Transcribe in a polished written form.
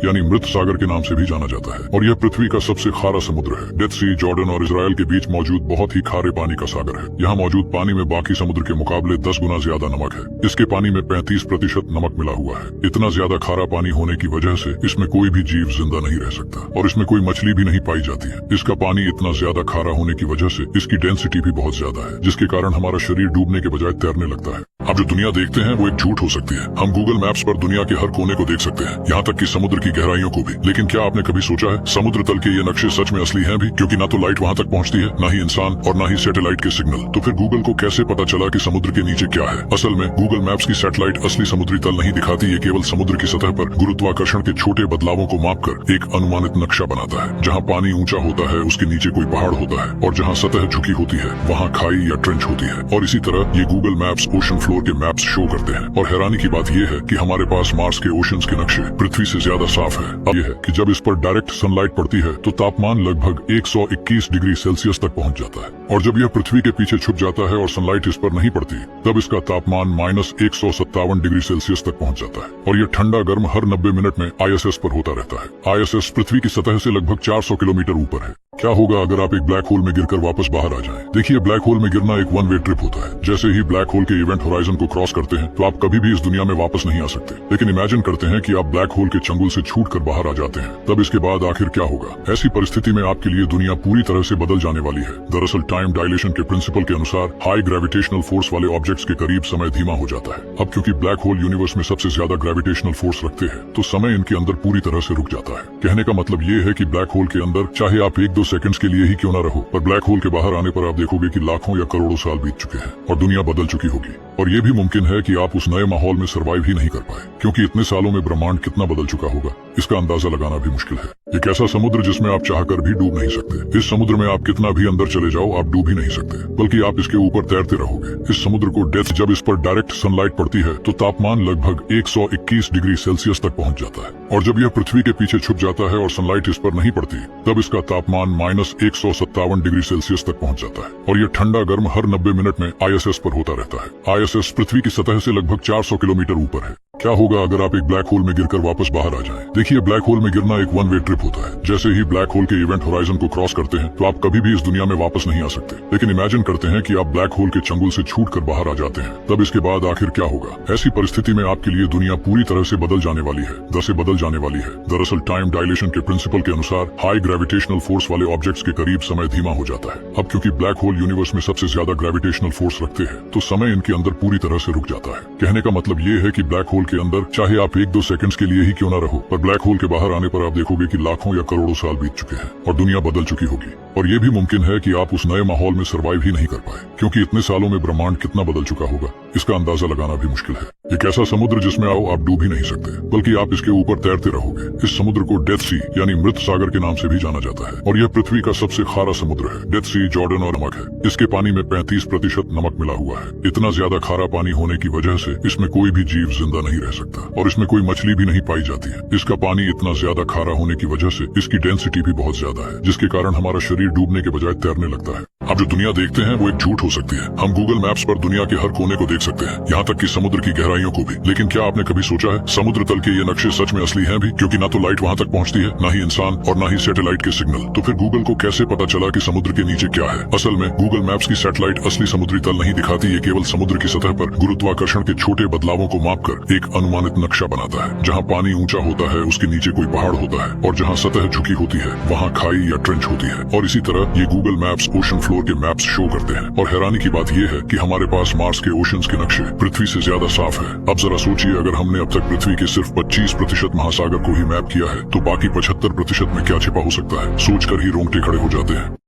यानी मृत सागर के नाम से भी जाना जाता है और यह पृथ्वी का सबसे खारा समुद्र है। डेथ सी जॉर्डन और इजराइल के बीच मौजूद बहुत ही खारे पानी का सागर है। यहाँ मौजूद पानी में बाकी समुद्र के मुकाबले 10 गुना ज्यादा नमक है। इसके पानी में 35% नमक मिला हुआ है। इतना ज्यादा खारा पानी होने की वजह से इसमें कोई भी जीव जिंदा नहीं रह सकता और इसमें कोई मछली भी नहीं पाई जाती है। इसका पानी इतना ज्यादा खारा होने की वजह से इसकी डेंसिटी भी बहुत ज्यादा है, जिसके कारण हमारा शरीर डूबने के बजाय तैरने लगता है। अब जो दुनिया देखते हैं वो एक झूठ हो सकती है। हम गूगल मैप्स पर दुनिया के हर कोने को देख सकते हैं, यहाँ तक कि समुद्र की गहराइयों को भी। लेकिन क्या आपने कभी सोचा है समुद्र तल के ये नक्शे सच में असली हैं भी? क्योंकि ना तो लाइट वहाँ तक पहुँचती है, ना ही इंसान और ना ही सैटेलाइट के सिग्नल। तो फिर गूगल को कैसे पता चला कि समुद्र के नीचे क्या है? असल में गूगल मैप्स की सैटेलाइट असली समुद्री तल नहीं दिखाती, ये केवल समुद्र की सतह पर गुरुत्वाकर्षण के छोटे बदलावों को मापकर एक अनुमानित नक्शा बनाता है। जहाँ पानी ऊंचा होता है उसके नीचे कोई पहाड़ होता है और जहाँ सतह झुकी होती है वहाँ खाई या ट्रेंच होती है। और इसी तरह ये गूगल मैप्स ओशन फ्लोर के मैप्स शो करते हैं। और हैरानी की बात यह है कि हमारे पास मार्स के ओशंस के नक्शे पृथ्वी से ज्यादा साफ है। अब यह है कि जब इस पर डायरेक्ट सनलाइट पड़ती है तो तापमान लगभग 121 डिग्री सेल्सियस तक पहुंच जाता है, और जब यह पृथ्वी के पीछे छुप जाता है और सनलाइट इस पर नहीं पड़ती तब इसका तापमान -157 डिग्री सेल्सियस तक पहुंच जाता है। और यह ठंडा गर्म हर 90 मिनट में ISS पर होता रहता है। ISS पृथ्वी की सतह से लगभग 400 किलोमीटर ऊपर है। क्या होगा अगर आप एक ब्लैक होल में गिरकर वापस बाहर आ जाएं? देखिए, ब्लैक होल में गिरना एक वन वे ट्रिप होता है। जैसे ही ब्लैक होल के इवेंट होराइजन को क्रॉस करते हैं तो आप कभी भी इस दुनिया में वापस नहीं आ सकते। लेकिन इमेजिन करते हैं कि आप ब्लैक होल के चंगुल से छूटकर बाहर आ जाते हैं, तब इसके बाद आखिर क्या होगा? ऐसी परिस्थिति में आपके लिए दुनिया पूरी तरह से बदल जाने वाली है। दरअसल टाइम डायलेशन के प्रिंसिपल के अनुसार हाई ग्रेविटेशनल फोर्स वाले ऑब्जेक्ट्स के करीब समय धीमा हो जाता है। अब क्योंकि ब्लैक होल यूनिवर्स में सबसे ज्यादा ग्रेविटेशनल फोर्स रखते हैं तो समय इनके अंदर पूरी तरह से रुक जाता है। कहने का मतलब ये है कि ब्लैक होल के अंदर चाहे आप 1-2 सेकंड्स के लिए ही क्यों ना रहो, पर ब्लैक होल के बाहर आने पर आप देखोगे कि लाखों या करोड़ों साल बीत चुके हैं और दुनिया बदल चुकी होगी। और ये भी मुमकिन है कि आप उस नए माहौल में सर्वाइव ही नहीं कर पाए, क्योंकि इतने सालों में ब्रह्मांड कितना बदल चुका होगा इसका अंदाजा लगाना भी मुश्किल है। एक ऐसा समुद्र जिसमें आप चाहकर भी डूब नहीं सकते। इस समुद्र में आप कितना भी अंदर चले जाओ आप डूब ही नहीं सकते, बल्कि आप इसके ऊपर तैरते रहोगे। इस समुद्र को डेथ जब इस पर डायरेक्ट सनलाइट पड़ती है तो तापमान लगभग 121 डिग्री सेल्सियस तक पहुंच जाता है, और जब यह पृथ्वी के पीछे छुप जाता है और सनलाइट इस पर नहीं पड़ती तब इसका तापमान -157 डिग्री सेल्सियस तक पहुंच जाता है। और यह ठंडा गर्म हर 90 मिनट में ISS पर होता रहता है। ISS पृथ्वी की सतह से लगभग 400 किलोमीटर ऊपर है। क्या होगा अगर आप एक ब्लैक होल में गिरकर वापस बाहर आ जाएं? देखिए, ब्लैक होल में गिरना एक वन वे ट्रिप होता है। जैसे ही ब्लैक होल के इवेंट होराइजन को क्रॉस करते हैं तो आप कभी भी इस दुनिया में वापस नहीं आ सकते। लेकिन इमेजिन करते हैं कि आप ब्लैक होल के चंगुल से छूटकर बाहर आ जाते हैं, तब इसके बाद आखिर क्या होगा? ऐसी परिस्थिति में आपके लिए दुनिया पूरी तरह से बदल जाने वाली है। दरअसल टाइम डायलेशन के प्रिंसिपल के अनुसार हाई ग्रेविटेशनल फोर्स वाले ऑब्जेक्ट्स के करीब समय धीमा हो जाता है। अब क्योंकि ब्लैक होल यूनिवर्स में सबसे ज्यादा ग्रेविटेशनल फोर्स रखते हैं तो समय इनके अंदर पूरी तरह से रुक जाता है। कहने का मतलब ये है कि ब्लैक होल के अंदर चाहे आप 1-2 सेकंड्स के लिए ही क्यों ना रहो, पर ब्लैक होल के बाहर आने पर आप देखोगे कि लाखों या करोड़ों साल बीत चुके हैं और दुनिया बदल चुकी होगी। और ये भी मुमकिन है कि आप उस नए माहौल में सर्वाइव ही नहीं कर पाए, क्योंकि इतने सालों में ब्रह्मांड कितना बदल चुका होगा इसका अंदाजा लगाना भी मुश्किल है। एक ऐसा समुद्र जिसमें आओ आप डूब ही नहीं सकते, बल्कि आप इसके ऊपर तैरते रहोगे। इस समुद्र को डेथ सी यानी मृत सागर के नाम से भी जाना जाता है और यह पृथ्वी का सबसे खारा समुद्र है। डेथ सी जॉर्डन और नमक है। इसके पानी में 35% नमक मिला हुआ है। इतना ज्यादा खारा पानी होने की वजह से इसमें कोई भी जीव जिंदा नहीं रह सकता और इसमें कोई मछली भी नहीं पाई जाती है। इसका पानी इतना ज्यादा खारा होने की वजह से इसकी डेंसिटी भी बहुत ज्यादा है, जिसके कारण हमारा शरीर डूबने के बजाय तैरने लगता है। अब जो दुनिया देखते हैं वो एक झूठ हो सकती है। हम गूगल मैप्स पर दुनिया के हर कोने को देख सकते हैं, यहाँ तक कि समुद्र की गहराइयों को भी। लेकिन क्या आपने कभी सोचा है समुद्र तल के ये नक्शे सच में असली हैं भी? क्योंकि ना तो लाइट वहाँ तक पहुँचती है, ना ही इंसान और ना ही सैटेलाइट के सिग्नल। तो फिर गूगल को कैसे पता चला कि समुद्र के नीचे क्या है? असल में गूगल मैप्स की सैटेलाइट असली समुद्री तल नहीं दिखाती, ये केवल समुद्र की सतह पर गुरुत्वाकर्षण के छोटे बदलावों को मापकर एक अनुमानित नक्शा बनाता है। जहाँ पानी ऊंचा होता है उसके नीचे कोई पहाड़ होता है और जहाँ सतह झुकी होती है वहाँ खाई या ट्रेंच होती है। और इसी तरह ये गूगल मैप्स ओशन फ्लोर के मैप्स शो करते हैं। और हैरानी की बात यह है कि हमारे पास मार्स के ओशंस के नक्शे पृथ्वी से ज्यादा साफ है। अब जरा सोचिए, अगर हमने अब तक पृथ्वी के सिर्फ 25% महासागर को ही मैप किया है तो बाकी 75% में क्या छिपा हो सकता है? सोचकर ही रोंगटे खड़े हो जाते हैं।